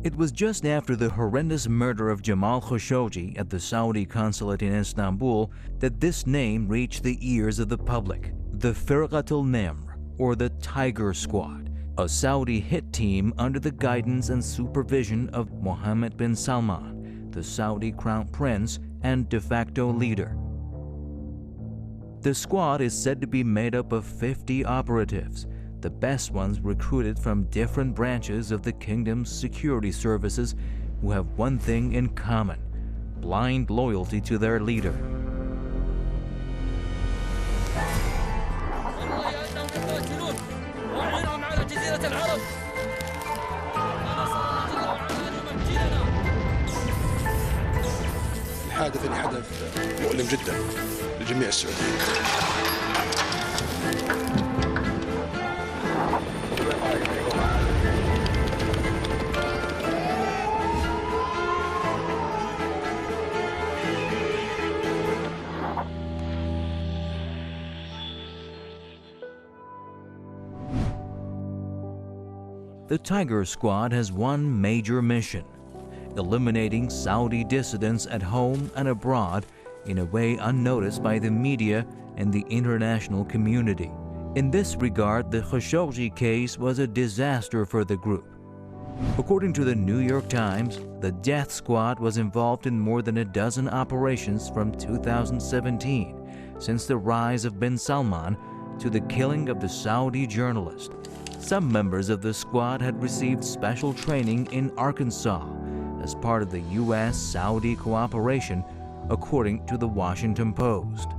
It was just after the horrendous murder of Jamal Khashoggi at the Saudi consulate in Istanbul that this name reached the ears of the public. The Firqat el-Nemr, or the Tiger Squad, a Saudi hit team under the guidance and supervision of Mohammad bin Salman, the Saudi crown prince and de facto leader. The squad is said to be made up of 50 operatives, the best ones recruited from different branches of the kingdom's security services, who have one thing in common: blind loyalty to their leader. الحادث اللي حدث مؤلم جدا لجميع السعوديين. The Tiger Squad has one major mission: eliminating Saudi dissidents at home and abroad in a way unnoticed by the media and the international community. In this regard, the Khashoggi case was a disaster for the group. According to the New York Times, the death squad was involved in more than a dozen operations from 2017, since the rise of bin Salman to the killing of the Saudi journalist. Some members of the squad had received special training in Arkansas as part of the U.S.-Saudi cooperation, according to the Washington Post.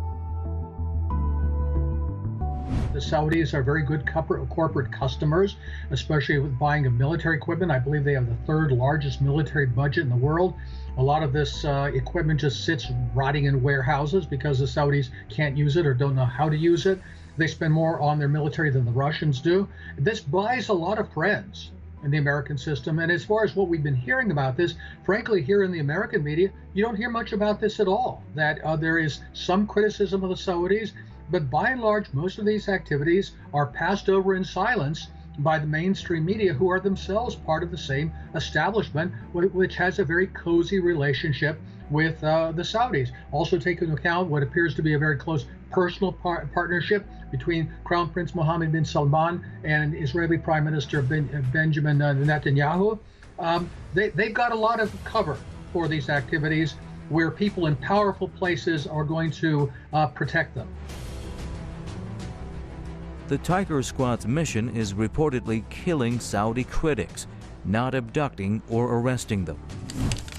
The Saudis are very good corporate customers, especially with buying of military equipment. I believe they have the third largest military budget in the world. A lot of this equipment just sits rotting in warehouses because the Saudis can't use it or don't know how to use it. They spend more on their military than the Russians do. This buys a lot of friends in the American system. And as far as what we've been hearing about this, frankly, here in the American media, you don't hear much about this at all, that there is some criticism of the Saudis, but by and large, most of these activities are passed over in silence by the mainstream media, who are themselves part of the same establishment, which has a very cozy relationship with the Saudis. Also take into account what appears to be a very close personal partnership between Crown Prince Mohammed bin Salman and Israeli Prime Minister Benjamin Netanyahu. They've got a lot of cover for these activities, where people in powerful places are going to protect them. The Tiger Squad's mission is reportedly killing Saudi critics, not abducting or arresting them.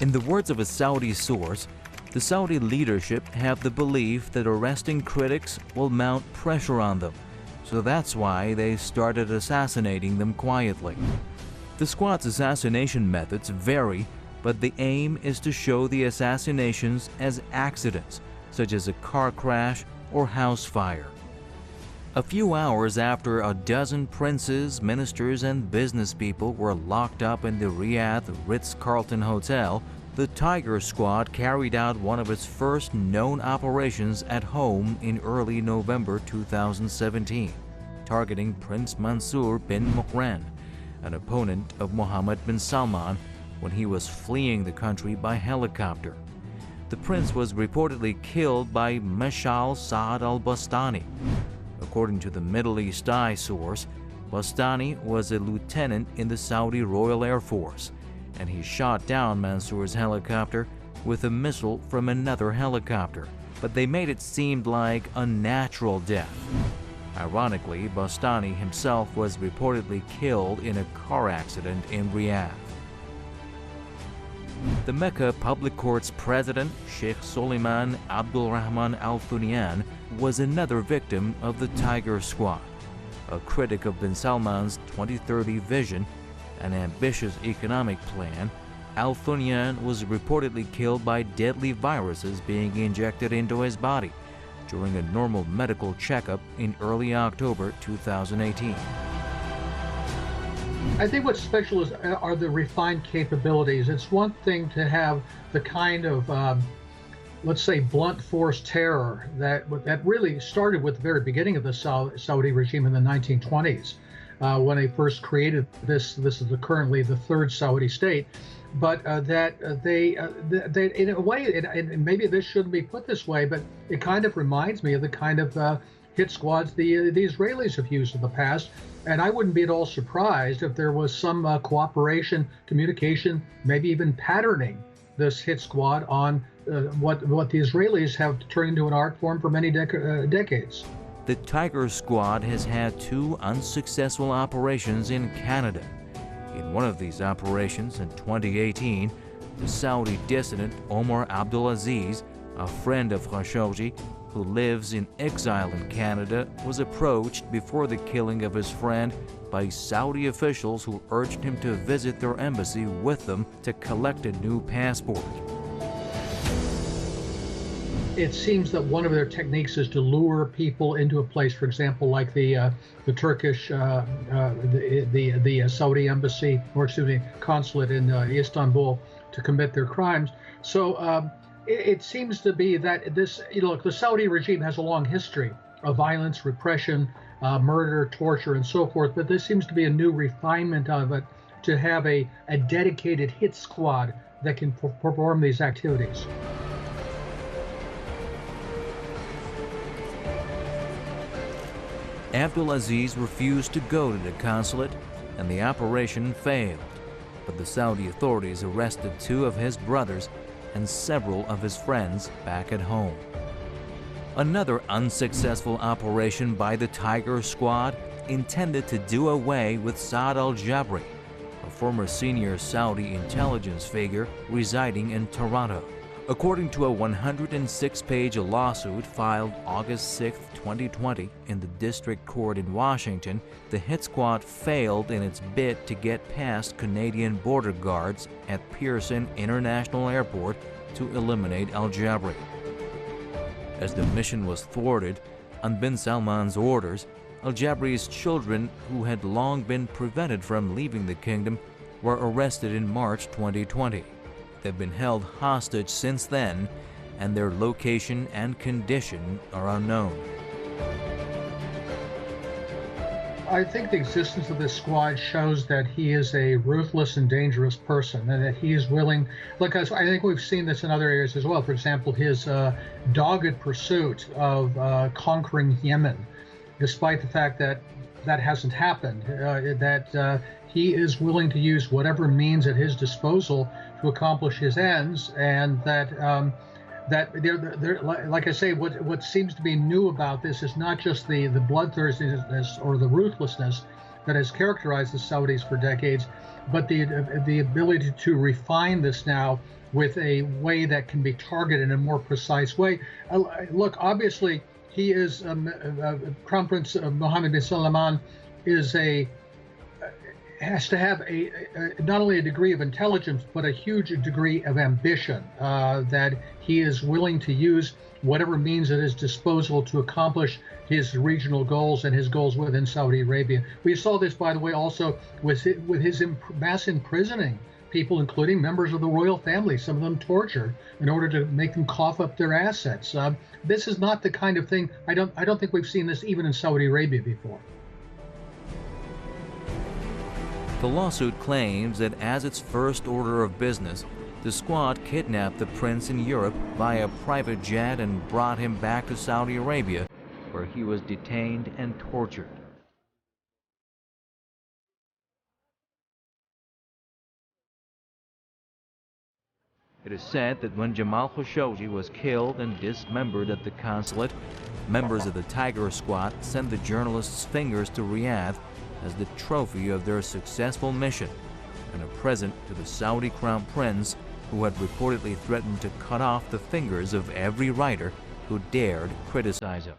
In the words of a Saudi source, the Saudi leadership have the belief that arresting critics will mount pressure on them, so that's why they started assassinating them quietly. The squad's assassination methods vary, but the aim is to show the assassinations as accidents, such as a car crash or house fire. A few hours after a dozen princes, ministers, and business people were locked up in the Riyadh Ritz-Carlton Hotel, the Tiger Squad carried out one of its first known operations at home in early November 2017, targeting Prince Mansour bin Muqran, an opponent of Mohammed bin Salman, when he was fleeing the country by helicopter. The prince was reportedly killed by Mashal Saad al-Bastani. According to the Middle East Eye source, Bastani was a lieutenant in the Saudi Royal Air Force, and he shot down Mansour's helicopter with a missile from another helicopter, but they made it seem like a natural death. Ironically, Bastani himself was reportedly killed in a car accident in Riyadh. The Mecca Public Court's president, Sheikh Suleiman Abdulrahman Al Thaniyan, was another victim of the Tiger Squad. A critic of bin Salman's 2030 vision, an ambitious economic plan, Al Thaniyan was reportedly killed by deadly viruses being injected into his body during a normal medical checkup in early October 2018. I think what's special are the refined capabilities. It's one thing to have the kind of, let's say, blunt force terror that really started with the very beginning of the Saudi regime in the 1920s. when they first created this. This is currently the third Saudi state. But they, in a way, and maybe this shouldn't be put this way, but it kind of reminds me of the kind of hit squads the Israelis have used in the past. And I wouldn't be at all surprised if there was some cooperation, communication, maybe even patterning this hit squad on what the Israelis have turned into an art form for many decades. The Tiger Squad has had 2 unsuccessful operations in Canada. In one of these operations in 2018, the Saudi dissident Omar Abdulaziz, a friend of Khashoggi, who lives in exile in Canada, was approached before the killing of his friend by Saudi officials who urged him to visit their embassy with them to collect a new passport. It seems that one of their techniques is to lure people into a place, for example, like the Turkish, the Saudi embassy, or excuse me, consulate in Istanbul, to commit their crimes. So it seems to be that this, look, the Saudi regime has a long history of violence, repression, murder, torture, and so forth. But this seems to be a new refinement of it, to have a dedicated hit squad that can perform these activities. Abdulaziz refused to go to the consulate, and the operation failed. But the Saudi authorities arrested 2 of his brothers and several of his friends back at home. Another unsuccessful operation by the Tiger Squad intended to do away with Saad al-Jabri, a former senior Saudi intelligence figure residing in Toronto. According to a 106-page lawsuit filed August 6, 2020 in the District Court in Washington, the hit squad failed in its bid to get past Canadian border guards at Pearson International Airport to eliminate al-Jabri. As the mission was thwarted, on bin Salman's orders, al-Jabri's children, who had long been prevented from leaving the kingdom, were arrested in March 2020. They've been held hostage since then, and their location and condition are unknown. I think the existence of this squad shows that he is a ruthless and dangerous person, and that he is willing, look, I think we've seen this in other areas as well. For example, his dogged pursuit of conquering Yemen, despite the fact that that hasn't happened, that he is willing to use whatever means at his disposal to accomplish his ends, and that like I say, what seems to be new about this is not just the bloodthirstiness or the ruthlessness that has characterized the Saudis for decades, but the ability to refine this now with a way that can be targeted in a more precise way. Look, obviously, he is Crown Prince Mohammad bin Salman has to have not only a degree of intelligence, but a huge degree of ambition, that he is willing to use whatever means at his disposal to accomplish his regional goals and his goals within Saudi Arabia. We saw this, by the way, also with his mass imprisoning people, including members of the royal family, some of them tortured, in order to make them cough up their assets. This is not the kind of thing, I don't think we've seen this even in Saudi Arabia before. The lawsuit claims that as its first order of business, the squad kidnapped the prince in Europe via private jet and brought him back to Saudi Arabia, where he was detained and tortured. It is said that when Jamal Khashoggi was killed and dismembered at the consulate, members of the Tiger Squad sent the journalist's fingers to Riyadh as the trophy of their successful mission, and a present to the Saudi Crown Prince, who had reportedly threatened to cut off the fingers of every writer who dared criticize him.